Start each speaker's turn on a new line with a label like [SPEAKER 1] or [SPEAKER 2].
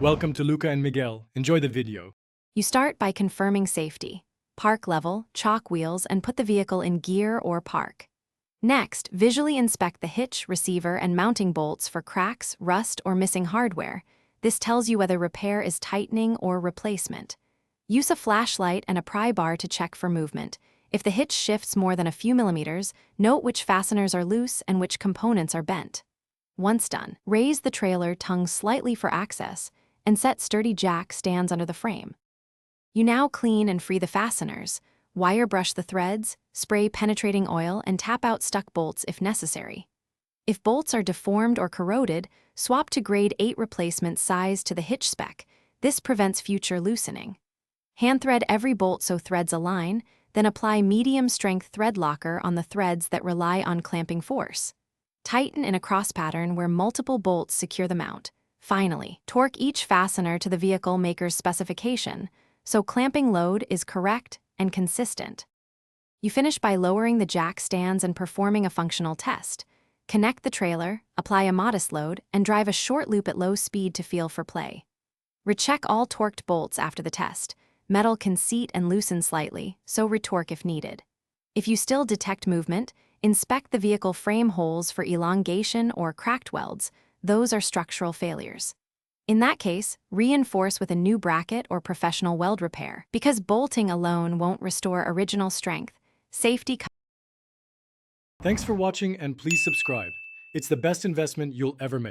[SPEAKER 1] Welcome to Luca and Miguel. Enjoy the video.
[SPEAKER 2] You start by confirming safety. Park level, chalk wheels, and put the vehicle in gear or park. Next, visually inspect the hitch, receiver, and mounting bolts for cracks, rust, or missing hardware. This tells you whether repair is tightening or replacement. Use a flashlight and a pry bar to check for movement. If the hitch shifts more than a few millimeters, note which fasteners are loose and which components are bent. Once done, raise the trailer tongue slightly for access and set sturdy jack stands under the frame. You now clean and free the fasteners, wire brush the threads, spray penetrating oil, and tap out stuck bolts if necessary. If bolts are deformed or corroded, swap to grade 8 replacement size to the hitch spec. This prevents future loosening. Hand thread every bolt so threads align, then apply medium-strength thread locker on the threads that rely on clamping force. Tighten in a cross pattern where multiple bolts secure the mount. Finally, torque each fastener to the vehicle maker's specification, so clamping load is correct and consistent. You finish by lowering the jack stands and performing a functional test. Connect the trailer, apply a modest load, and drive a short loop at low speed to feel for play. Recheck all torqued bolts after the test. Metal can seat and loosen slightly, so retorque if needed. If you still detect movement, inspect the vehicle frame holes for elongation or cracked welds. Those are structural failures. In that case, reinforce with a new bracket or professional weld repair, because bolting alone won't restore original strength. Safety.
[SPEAKER 1] Thanks for watching and please subscribe. It's the best investment you'll ever make.